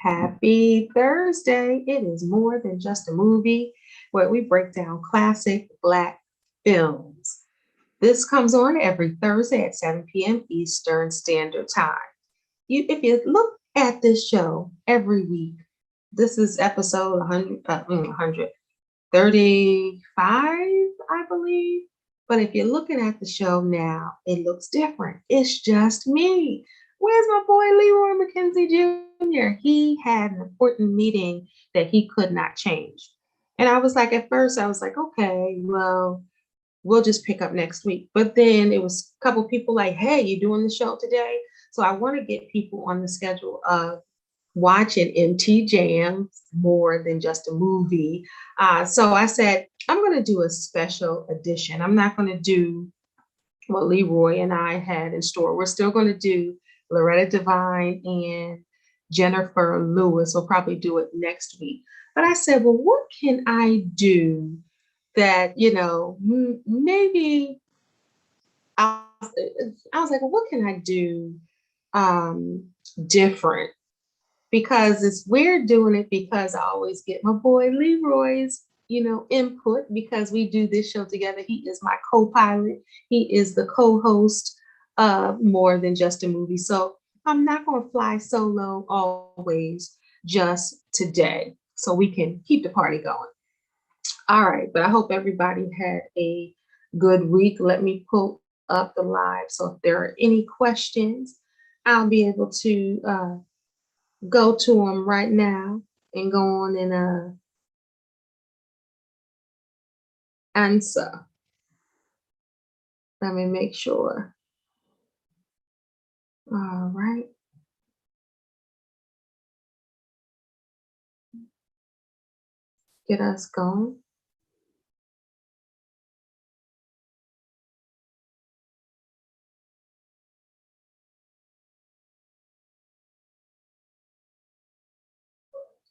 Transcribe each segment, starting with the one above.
Happy Thursday. It is more than just a movie where we break down classic Black films. This comes on every Thursday at 7 p.m. Eastern Standard Time. If you look at this show every week, this is episode 135, I believe. But if you're looking at the show now, it looks different. It's just me. Where's my boy Leroy Mckenzie Jr? He had an important meeting that he could not change. And I was like, at first, I was like, okay, well, we'll just pick up next week. But then it was a couple people like, hey, you doing the show today? So I want to get people on the schedule of watching MT Jams more than just a movie. So I said, I'm going to do a special edition. I'm not going to do what Leroy and I had in store. We're still going to do Loretta Devine and Jennifer Lewis. We'll probably do it next week. But I said, well, what can I do that, maybe I was like, well, what can I do different? Because it's weird doing it because I always get my boy Leroy's, input because we do this show together. He is my co-pilot. He is the co-host of More Than Just a Movie. So I'm not going to fly solo always, just today, so we can keep the party going. All right, but I hope everybody had a good week. Let me pull up the live. So if there are any questions, I'll be able to go to them right now and go on and answer. Let me make sure. All right. Get us going.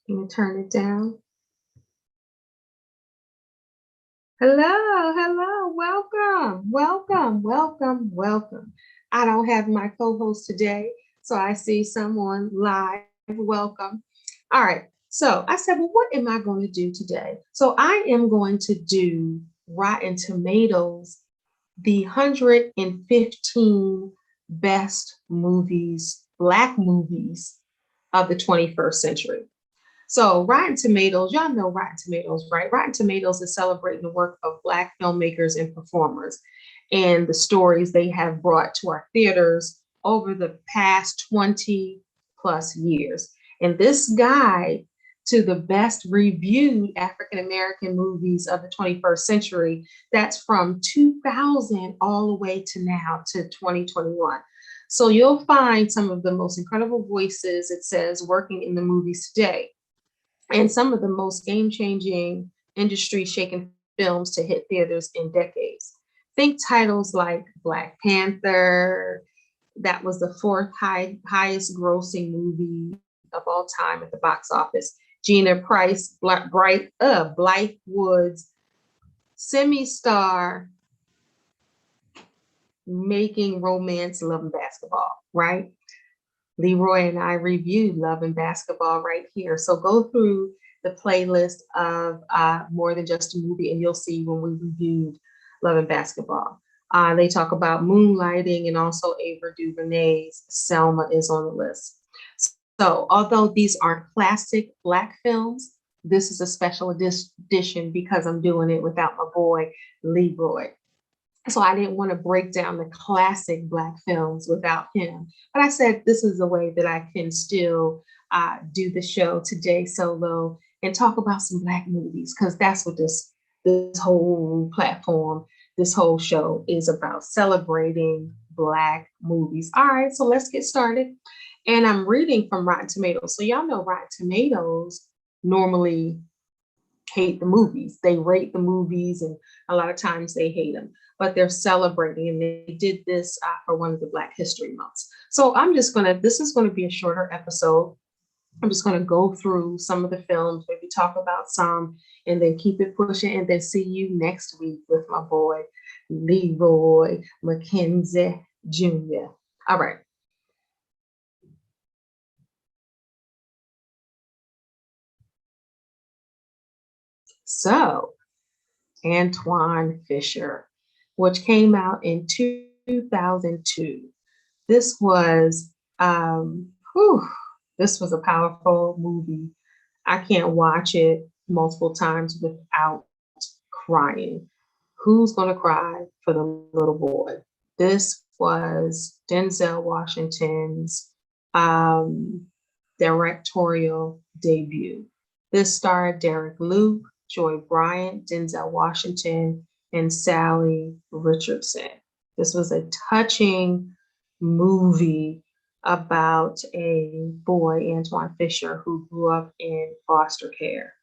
Let me turn it down. Hello, welcome. I don't have my co-host today, so I see someone live. Welcome. All right, so I said, well, what am I going to do today? So I am going to do Rotten Tomatoes, the 115 best movies, Black movies of the 21st century. So Rotten Tomatoes, y'all know Rotten Tomatoes, right? Rotten Tomatoes is celebrating the work of Black filmmakers and performers and the stories they have brought to our theaters over the past 20 plus years. And this guide to the best reviewed African-American movies of the 21st century, that's from 2000 all the way to now to 2021. So you'll find some of the most incredible voices, it says, working in the movies today, and some of the most game-changing, industry-shaking films to hit theaters in decades. Think titles like Black Panther, that was the fourth highest grossing movie of all time at the box office. Gina Price, Blythe Woods, semi-star, Making Romance, Love and Basketball, right? Leroy and I reviewed Love and Basketball right here. So go through the playlist of More Than Just a Movie, and you'll see when we reviewed Love and Basketball. They talk about Moonlighting and also Ava DuVernay's Selma is on the list. So although these aren't classic Black films, this is a special edition because I'm doing it without my boy Leroy. So I didn't want to break down the classic Black films without him. But I said, this is a way that I can still do the show today solo and talk about some Black movies, because that's what this whole platform, this whole show is about, celebrating Black movies. All right, so let's get started. And I'm reading from Rotten Tomatoes. So y'all know Rotten Tomatoes normally hate the movies. They rate the movies, and a lot of times they hate them, but they're celebrating, and they did this for one of the Black History Months. So this is gonna be a shorter episode. I'm just gonna go through some of the films, maybe talk about some, and then keep it pushing, and then see you next week with my boy, Leroy Mckenzie Jr. All right. So, Antoine Fisher, which came out in 2002. This was, this was a powerful movie. I can't watch it multiple times without crying. Who's going to cry for the little boy? This was Denzel Washington's directorial debut. This starred Derek Luke, Joy Bryant, Denzel Washington, and Sally Richardson. This was a touching movie about a boy, Antoine Fisher, who grew up in foster care.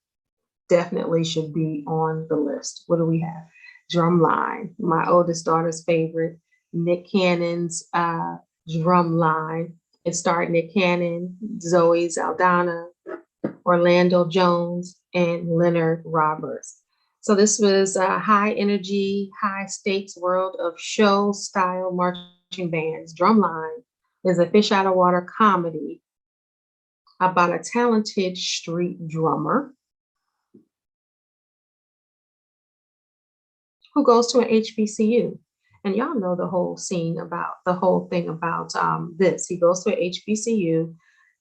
Definitely should be on the list. What do we have? Drumline, my oldest daughter's favorite, Nick Cannon's Drumline. It starred Nick Cannon, Zoe Saldana, Orlando Jones, and Leonard Roberts. So this was a high energy, high stakes world of show style marching bands. Drumline is a fish out of water comedy about a talented street drummer who goes to an HBCU. And y'all know the whole thing about this. He goes to an HBCU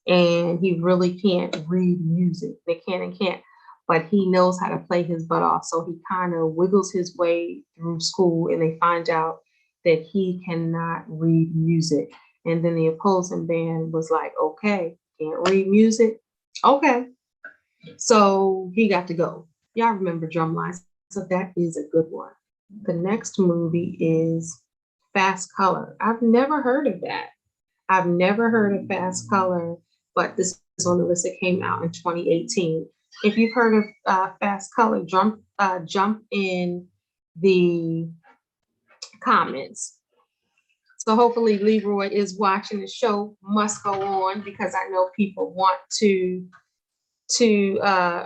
and he really can't read music. Nick Cannon can't, but he knows how to play his butt off. So he kind of wiggles his way through school and they find out that he cannot read music. And then the opposing band was like, okay, can't read music? Okay. So he got to go. Y'all remember Drumline. So that is a good one. The next movie is Fast Color. I've never heard of that. I've never heard of Fast Color, but this is on the list that came out in 2018. If you've heard of Fast Color, jump in the comments. So hopefully Leroy is watching. The show must go on because I know people want I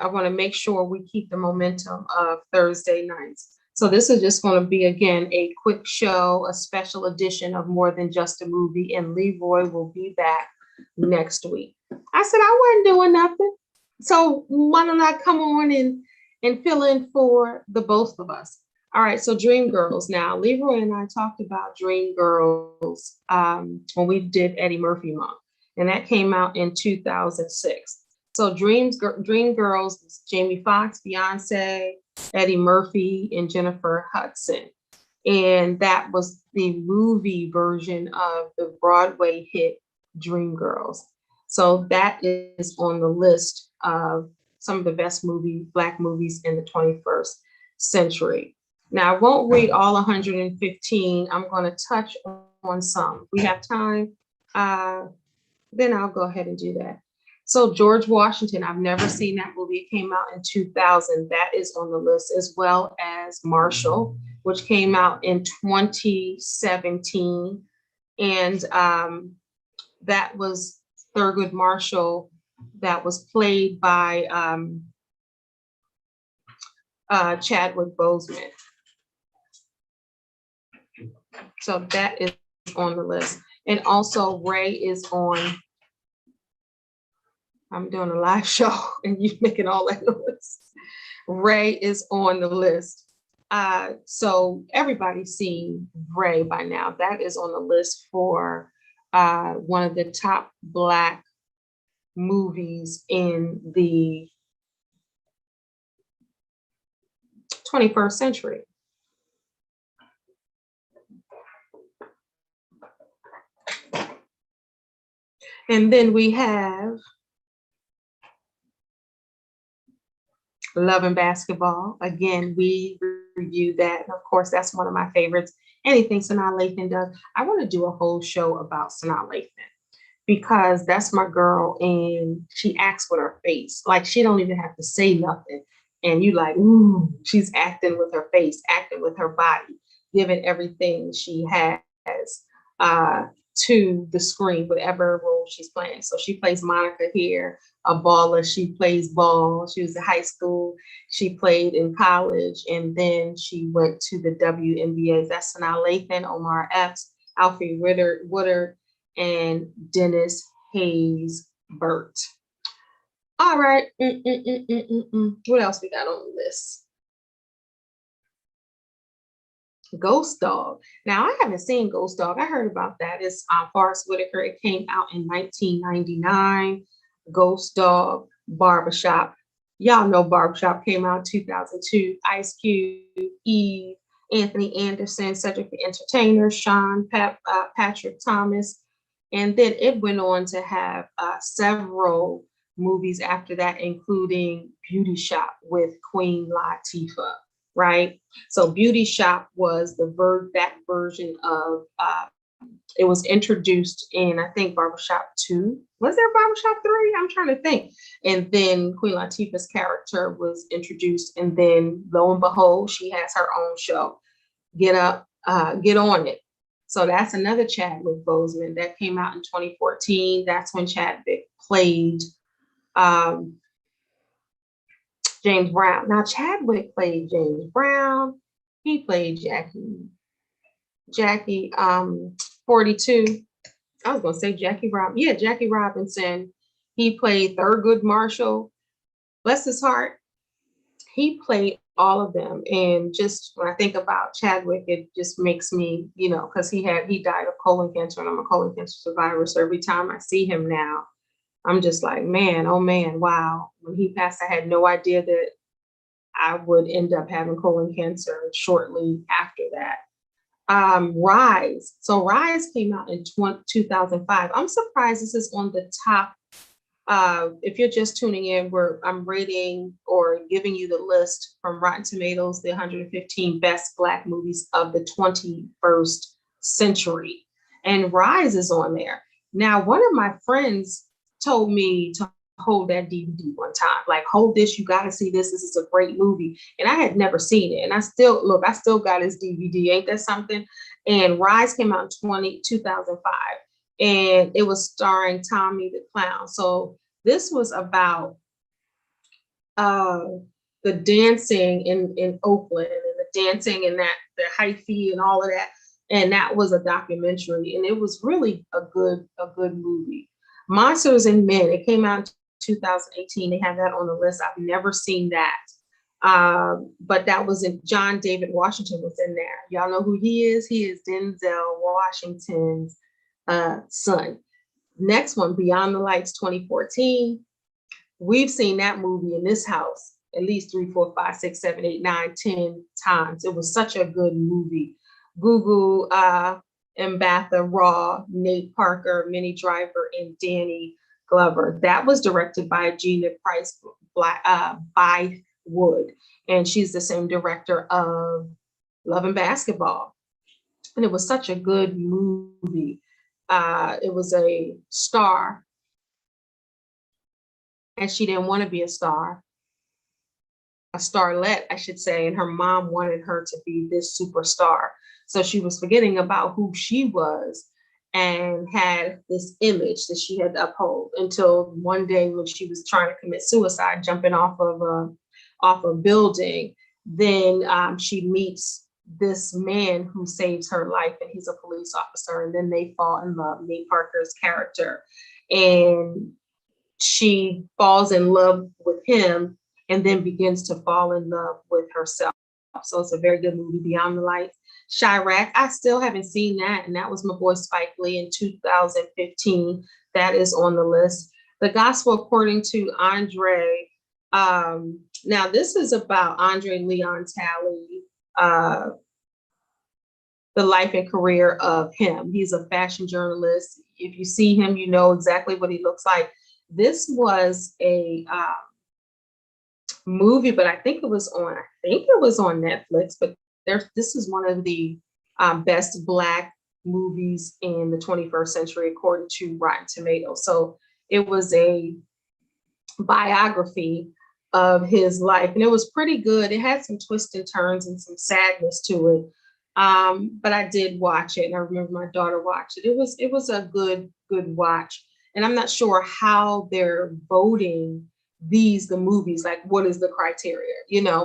want to make sure we keep the momentum of Thursday nights. So this is just going to be, again, a quick show, a special edition of More Than Just a Movie, and Leroy will be back next week. I said I wasn't doing nothing. So why don't I come on and fill in for the both of us? All right, so Dreamgirls. Now, Leroy and I talked about Dreamgirls when we did Eddie Murphy Month, and that came out in 2006. So Dreamgirls is Jamie Foxx, Beyonce, Eddie Murphy, and Jennifer Hudson. And that was the movie version of the Broadway hit Dreamgirls. So that is on the list of some of the best Black movies in the 21st century. Now, I won't read all 115. I'm going to touch on some. We have time. Then I'll go ahead and do that. So George Washington, I've never seen that movie. It came out in 2000. That is on the list, as well as Marshall, which came out in 2017. And that was Thurgood Marshall, that was played by Chadwick Boseman. So that is on the list. And also Ray is on. I'm doing a live show and you're making all that noise. Ray is on the list. So everybody's seen Ray by now. That is on the list for one of the top Black movies in the 21st century. And then we have Love and Basketball. Again, we reviewed that. And of course, that's one of my favorites. Anything Sanaa Lathan does. I want to do a whole show about Sanaa Lathan because that's my girl and she acts with her face. Like she don't even have to say nothing. And you like, ooh, she's acting with her face, acting with her body, giving everything she has to the screen, whatever role she's playing. So she plays Monica here, a baller. She plays ball. She was in high school. She played in college, and then she went to the WNBA. That's Sanaa Lathan, Omar Epps, Alfre Woodard, and Dennis Hayes Burt. All right. What else we got on the list? Ghost Dog. Now, I haven't seen Ghost Dog. I heard about that. It's Forrest Whitaker. It came out in 1999. Ghost Dog, Barbershop. Y'all know Barbershop came out in 2002. Ice Cube, Eve, Anthony Anderson, Cedric the Entertainer, Patrick Thomas. And then it went on to have several movies after that, including Beauty Shop with Queen Latifah, right? So Beauty Shop was that version of it was introduced in, I think, Barbershop 2. Was there Barbershop 3? I'm trying to think. And then Queen Latifah's character was introduced, and then lo and behold, she has her own show. Get on it. So that's another Chadwick Boseman that came out in 2014. That's when Chadwick played James Brown. Now, Chadwick played James Brown. He played Jackie 42. I was going to say Jackie Robinson. Yeah, Jackie Robinson. He played Thurgood Marshall. Bless his heart. He played all of them. And just when I think about Chadwick, it just makes me, because he died of colon cancer, and I'm a colon cancer survivor. So every time I see him now, I'm just like, man, oh man, wow. When he passed, I had no idea that I would end up having colon cancer shortly after that. Rise. So Rise came out in 2005. I'm surprised this is on the top. If you're just tuning in, I'm rating or giving you the list from Rotten Tomatoes, the 115 best Black movies of the 21st century. And Rise is on there. Now, one of my friends told me to hold that DVD one time, like, hold this, you got to see this. This is a great movie. And I had never seen it. And I still got his DVD. Ain't that something? And Rise came out in 2005. And it was starring Tommy the Clown. So this was about the dancing in Oakland, and the dancing and that the hyphy and all of that. And that was a documentary, and it was really a good movie. Monsters and Men. It came out in 2018. They have that on the list. I've never seen that. But that was in John David Washington was in there. Y'all know who he is? He is Denzel Washington's son. Next one, Beyond the Lights 2014. We've seen that movie in this house at least 3, 4, 5, 6, 7, 8, 9, 10 times. It was such a good movie. Gugu Mbatha Raw, Nate Parker, Minnie Driver, and Danny Glover. That was directed by Gina Price Bythewood, and she's the same director of Love and Basketball. And it was such a good movie. It was a star, and she didn't want to be a starlet, I should say, and her mom wanted her to be this superstar. So she was forgetting about who she was and had this image that she had to uphold until one day when she was trying to commit suicide, jumping off a building. Then she meets this man who saves her life, and he's a police officer, and then they fall in love, Nate Parker's character, and she falls in love with him and then begins to fall in love with herself. So it's a very good movie, Beyond the Lights. Chirac, I still haven't seen that, and that was my boy Spike Lee in 2015. That is on the list. The Gospel According to Andre. Now this is about Andre Leon Talley, the life and career of him. He's a fashion journalist. If you see him, you know exactly what he looks like. This was a movie, but I think it was on Netflix, but this is one of the best Black movies in the 21st century, according to Rotten Tomatoes. So it was a biography of his life, and it was pretty good. It had some twists and turns and some sadness to it. But I did watch it, and I remember my daughter watched it. It was a good watch. And I'm not sure how they're voting the movies, like what is the criteria,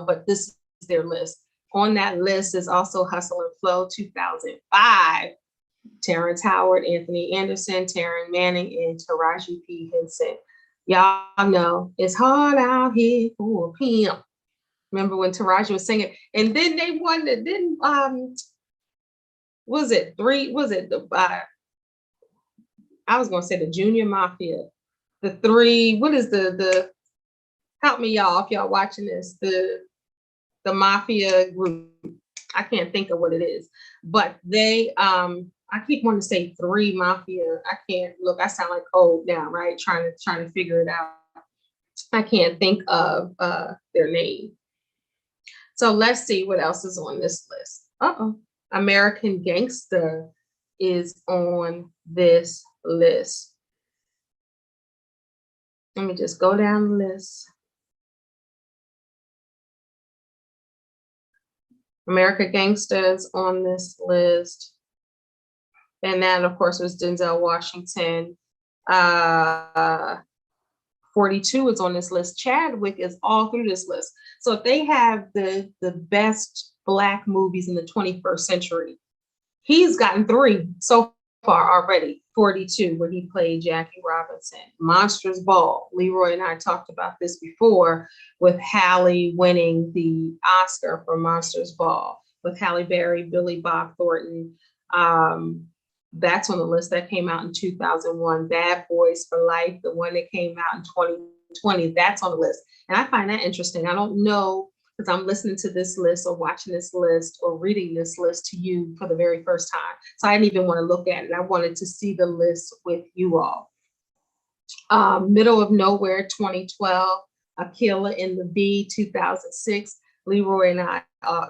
but this is their list. On that list is also Hustle and Flow 2005, Terrence Howard, Anthony Anderson, Taryn Manning, and Taraji P. Henson. Y'all know it's hard out here for a pimp. Remember when Taraji was singing? And then they won the, then was it three? Was it the I was gonna say the Junior Mafia. The three, what is the help me y'all if y'all watching this, the mafia group. I can't think of what it is, but they I keep wanting to say three mafia. I can't look, I sound like old now, right? Trying to figure it out. I can't think of their name. So let's see what else is on this list. American Gangster is on this list. Let me just go down the list. American Gangster is on this list. And that, of course, was Denzel Washington. 42 is on this list. Chadwick is all through this list. So if they have the best Black movies in the 21st century, he's gotten 3 so far already. 42, where he played Jackie Robinson. Monsters Ball. Leroy and I talked about this before, with Halle winning the Oscar for Monsters Ball, with Halle Berry, Billy Bob Thornton. That's on the list. That came out in 2001. Bad Boys for Life, the one that came out in 2020, that's on the list. And I find that interesting. I don't know, because I'm listening to this list or watching this list or reading this list to you for the very first time. So I didn't even want to look at it. I wanted to see the list with you all. Middle of Nowhere, 2012. Aquila in the Bee, 2006. Leroy and I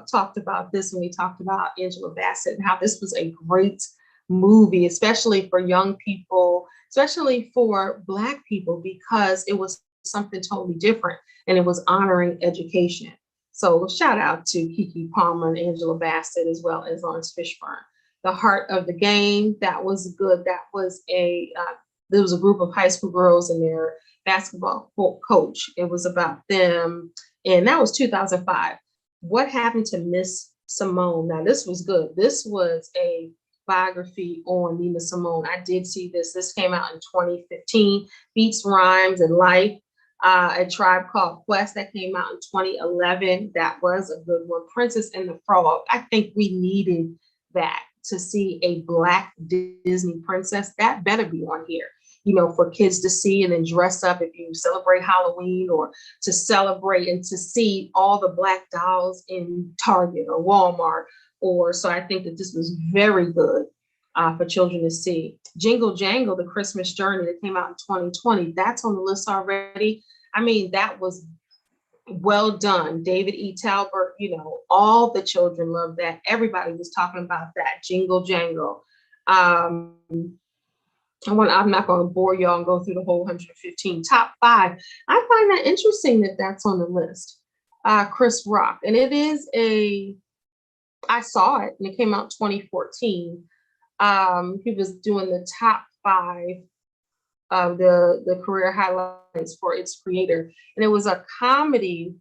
talked about this when we talked about Angela Bassett and how this was a great movie, especially for young people, especially for Black people, because it was something totally different and it was honoring education. So shout out to Keke Palmer and Angela Bassett, as well as Lawrence Fishburne. The Heart of the Game, that was good. That was there was a group of high school girls and their basketball coach. It was about them, and that was 2005. What Happened to Miss Simone? Now this was good. This was a biography on Nina Simone. I did see this. This came out in 2015. Beats, Rhymes, and Life. A Tribe Called Quest, that came out in 2011. That was a good one. Princess and the Frog. I think we needed that, to see a Black Disney princess. That better be on here, you know, for kids to see and then dress up if you celebrate Halloween, or to celebrate and to see all the Black dolls in Target or Walmart. So I think that this was very good for children to see. Jingle Jangle, The Christmas Journey, that came out in 2020. That's on the list already. I mean, that was well done. David E. Talbert, you know, all the children loved that. Everybody was talking about that. Jingle Jangle. I'm not going to bore y'all and go through the whole 115. Top 5. I find that interesting that that's on the list. Chris Rock. And it is I saw it and it came out 2014. He was doing the top 5 of the career highlights for its creator. And it was a comedy,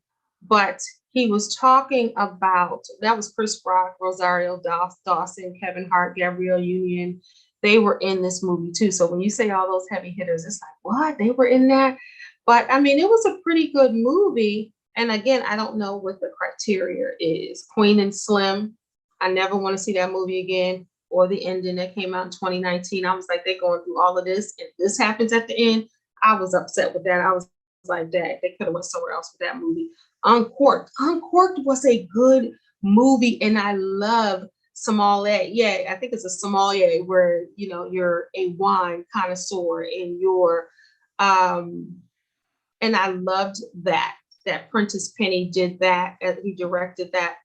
but he was talking about, that was Chris Rock, Rosario Dawson, Kevin Hart, Gabrielle Union. They were in this movie too. So when you say all those heavy hitters, it's like, what? They were in that? But I mean, it was a pretty good movie. And again, I don't know what the criteria is. Queen and Slim, I never want to see that movie again. Or the ending that came out in 2019. I was like, they're going through all of this, and this happens at the end. I was upset with that. I was like, dang, they could have went somewhere else with that movie. Uncorked. Uncorked was a good movie, and I love sommelier. Yeah, I think it's a sommelier, where, you know, you're a wine connoisseur and you're, and I loved that Prentice Penny did that, and he directed that.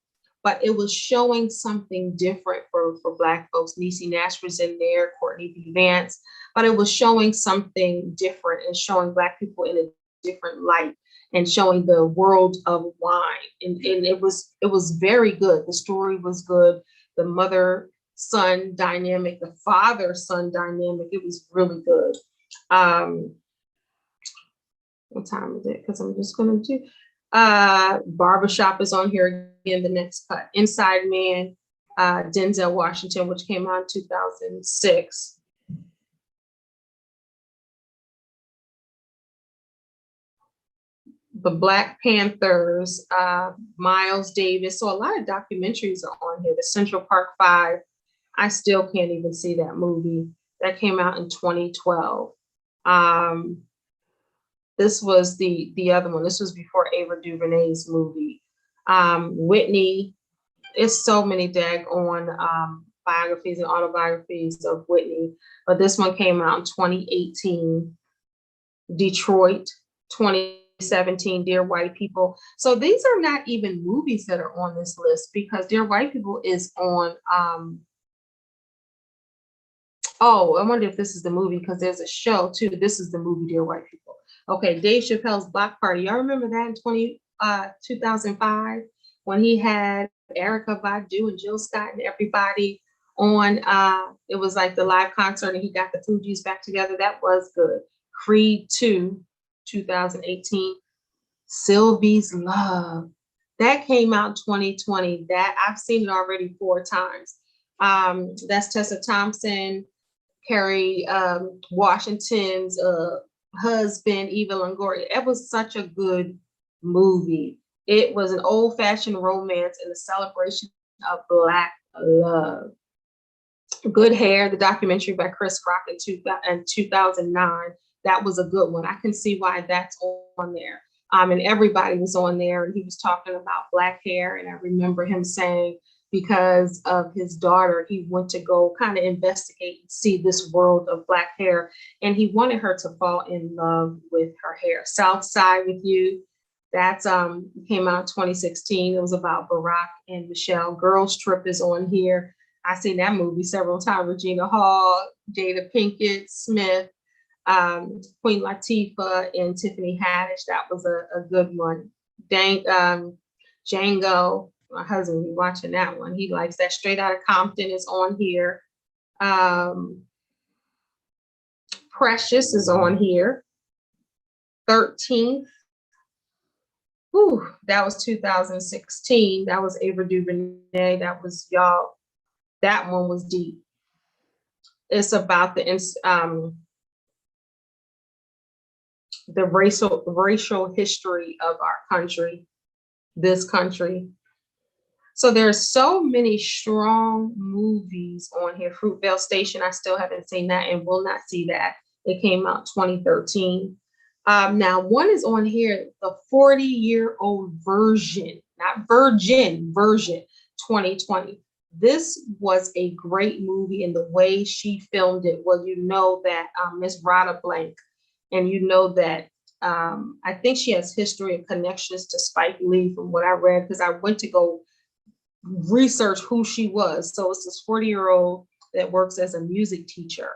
But it was showing something different for Black folks. Niecy Nash was in there, Courtney B. Vance, but it was showing something different and showing Black people in a different light and showing the world of wine. And it was very good. The story was good. The mother-son dynamic, the father-son dynamic, it was really good. What time is it? Because I'm just going to do Barbershop is on here again, the next cut. Inside Man, Denzel Washington, which came out in 2006. the Black Panthers, Miles Davis. So a lot of documentaries are on here. The Central Park Five. I still can't even see that movie. That came out in 2012. This was the other one. This was before Ava DuVernay's movie. Whitney. It's so many daggone biographies and autobiographies of Whitney, but this one came out in 2018. Detroit, 2017, Dear White People. So these are not even movies that are on this list, because Dear White People is on, oh, I wonder if this is the movie, because there's a show too. This is the movie, Dear White People. Okay, Dave Chappelle's Block Party. Y'all remember that in 2005, when he had Erykah Badu and Jill Scott and everybody on, it was like the live concert, and he got the Fugees back together. That was good. Creed 2, 2018. Sylvie's Love. That came out 2020. That I've seen it already 4 times. That's Tessa Thompson, Kerry Washington's husband, Eva Longoria. It was such a good movie. It was an old-fashioned romance and a celebration of Black love. Good Hair, the documentary by Chris Rock in 2009. That was a good one. I can see why that's on there. And everybody was on there, and he was talking about Black hair. And I remember him saying, because of his daughter, he went to go kind of investigate and see this world of Black hair. And he wanted her to fall in love with her hair. South Side with You. That's came out in 2016. It was about Barack and Michelle. Girls Trip is on here. I've seen that movie several times. Regina Hall, Jada Pinkett Smith, Queen Latifah, and Tiffany Haddish. That was a good one. Django, my husband be watching that one. He likes that. Straight Outta Compton is on here. Precious is on here. 13th. Whew, that was 2016. That was Ava DuVernay. That was y'all. That one was deep. It's about the racial history of our country, this country. So there's so many strong movies on here. Fruitvale Station, I still haven't seen that and will not see that. It came out 2013. Now one is on here, the 40-year-old version, not virgin, version 2020. This was a great movie, and the way she filmed it was, you know, that Miss Rada Blank, and you know that I think she has history and connections to Spike Lee from what I read, because I went to go research who she was. So it's this 40-year-old that works as a music teacher,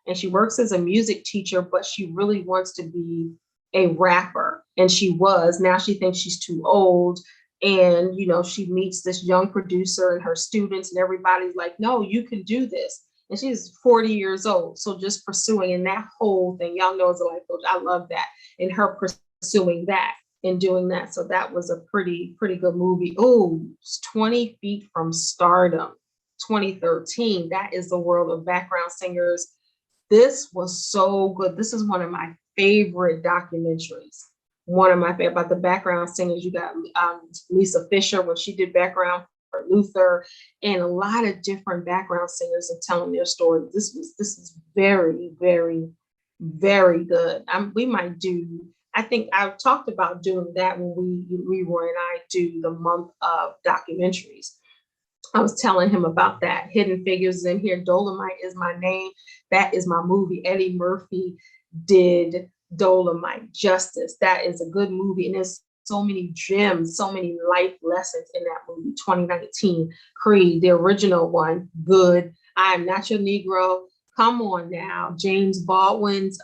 and she works as a music teacher, but she really wants to be a rapper, and she was. Now she thinks she's too old. And, you know, she meets this young producer and her students, and everybody's like, no, you can do this. And she's 40 years old. So just pursuing, and that whole thing, y'all know as a life coach, I love that. And her pursuing that and doing that. So that was a pretty good movie. Oh, 20 Feet from Stardom, 2013. That is the world of background singers. This was so good. This is one of my favorite documentaries. One of my favorite about the background singers. You got Lisa Fisher when she did background for Luther, and a lot of different background singers and telling their story. This is very, very, very good. We might do. I think I've talked about doing that when Leroy and I do the month of documentaries. I was telling him about that. Hidden Figures in here. Dolomite Is My Name. That is my movie. Eddie Murphy did Dolomite justice. That is a good movie, and there's so many gems, so many life lessons in that movie. 2019, Creed, the original one, good. I Am Not Your Negro. Come on now, James Baldwin's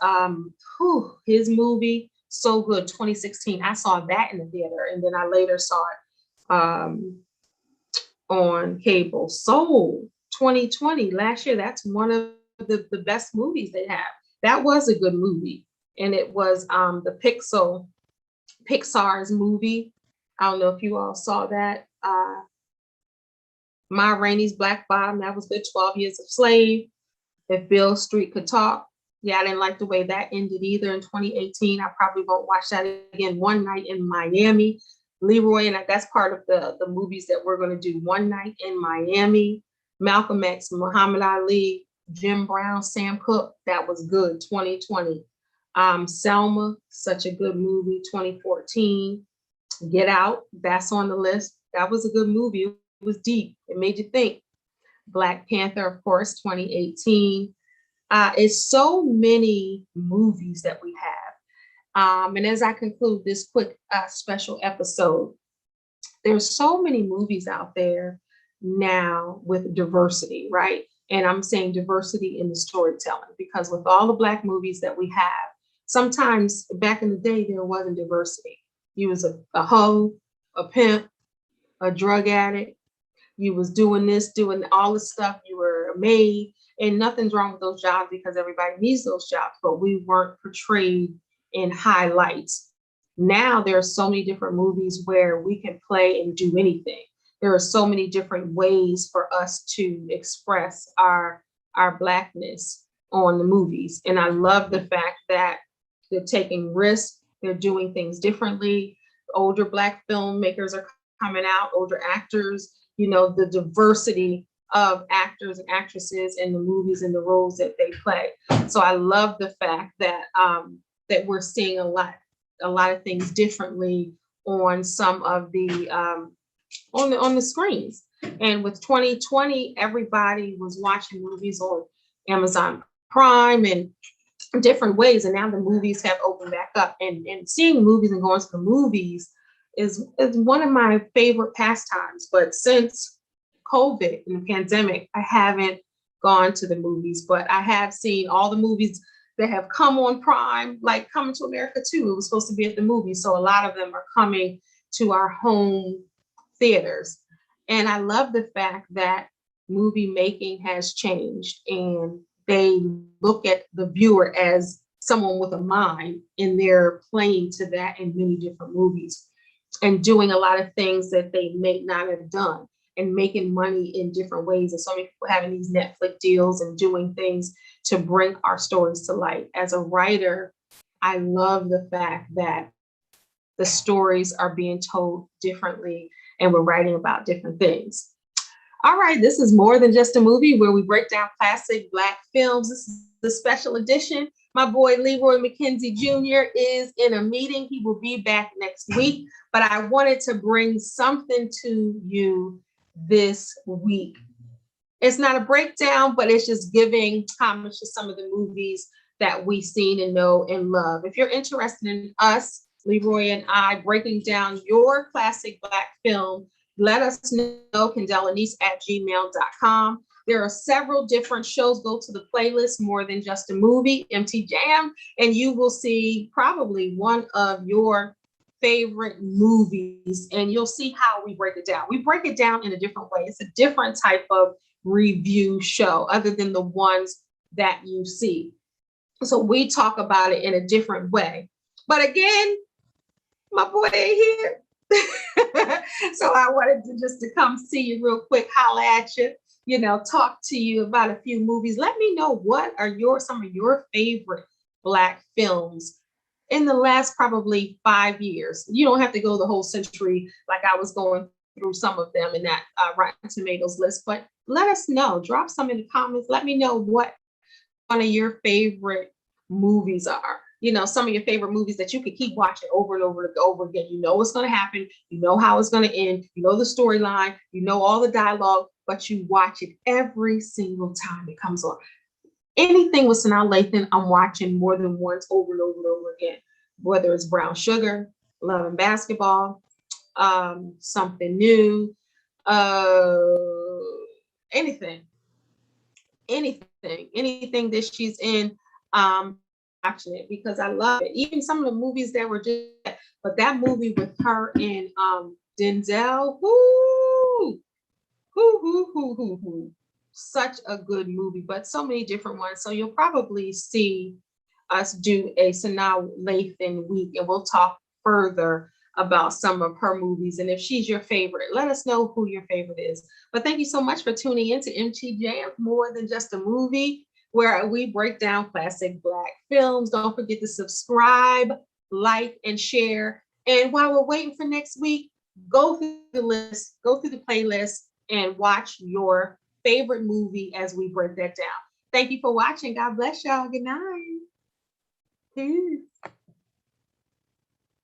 his movie, so good. 2016, I saw that in the theater, and then I later saw it on cable. Soul, 2020, last year. That's one of the best movies they have. That was a good movie. And it was the Pixar's movie. I don't know if you all saw that. Ma Rainey's Black Bottom. That was good. 12 Years a Slave. If Beale Street Could Talk. Yeah, I didn't like the way that ended either in 2018. I probably won't watch that again. One Night in Miami. Leroy, and that's part of the movies that we're going to do. One Night in Miami. Malcolm X, Muhammad Ali, Jim Brown, Sam Cooke. That was good. 2020. Selma, such a good movie. 2014. Get Out. That's on the list. That was a good movie. It was deep. It made you think. Black Panther, of course, 2018. It's so many movies that we have. And as I conclude this quick special episode, there's so many movies out there now with diversity, right? And I'm saying diversity in the storytelling, because with all the Black movies that we have, sometimes back in the day, there wasn't diversity. You was a hoe, a pimp, a drug addict. You was doing this, doing all the stuff. You were a maid, and nothing's wrong with those jobs because everybody needs those jobs, but we weren't portrayed in highlights. Now there are so many different movies where we can play and do anything. There are so many different ways for us to express our Blackness on the movies. And I love the fact that they're taking risks, they're doing things differently. Older Black filmmakers are coming out, older actors, the diversity of actors and actresses in the movies and the roles that they play. So I love the fact that that we're seeing a lot of things differently on some of the on the screens. And with 2020, everybody was watching movies on Amazon Prime and different ways. And now the movies have opened back up, and seeing movies and going to the movies is one of my favorite pastimes. But since COVID and the pandemic, I haven't gone to the movies, but I have seen all the movies that have come on Prime, like Coming to America 2. It was supposed to be at the movies. So a lot of them are coming to our home theaters. And I love the fact that movie making has changed, and they look at the viewer as someone with a mind, and they're playing to that in many different movies and doing a lot of things that they may not have done, and making money in different ways. And so many people having these Netflix deals and doing things to bring our stories to light. As a writer, I love the fact that the stories are being told differently and we're writing about different things. All right, this is More Than Just a Movie, where we break down classic Black films. This is the special edition. My boy Leroy Mckenzie Jr is in a meeting. He will be back next week, but I wanted to bring something to you this week. It's not a breakdown, but it's just giving homage to some of the movies that we've seen and know and love. If you're interested in us, Leroy and I, breaking down your classic Black film, let us know, KendellLenice@gmail.com. There are several different shows. Go to the playlist, More Than Just a Movie, MT Jam, and you will see probably one of your favorite movies, and you'll see how we break it down. We break it down in a different way. It's a different type of review show other than the ones that you see. So we talk about it in a different way. But again, my boy ain't here. So I wanted to come see you real quick, holla at you, talk to you about a few movies. Let me know what are some of your favorite Black films in the last probably 5 years. You don't have to go the whole century like I was going through some of them in that Rotten Tomatoes list, but let us know. Drop some in the comments. Let me know what one of your favorite movies are. Some of your favorite movies that you could keep watching over and over and over again. You know what's going to happen. You know how it's going to end. You know the storyline. You know all the dialogue, but you watch it every single time it comes on. Anything with Sanaa Lathan, I'm watching more than once, over and over and over again. Whether it's Brown Sugar, Love and Basketball, Something New, anything that she's in, watching it because I love it. Even some of the movies that were just, but that movie with her and Denzel, such a good movie, but so many different ones. So you'll probably see us do a Sanaa Lathan week, and we'll talk further about some of her movies. And if she's your favorite, let us know who your favorite is. But thank you so much for tuning in to MT Jam, More Than Just a Movie. where we break down classic Black films. Don't forget to subscribe, like, and share. And while we're waiting for next week, go through the list, go through the playlist, and watch your favorite movie as we break that down. Thank you for watching. God bless y'all. Good night. Peace.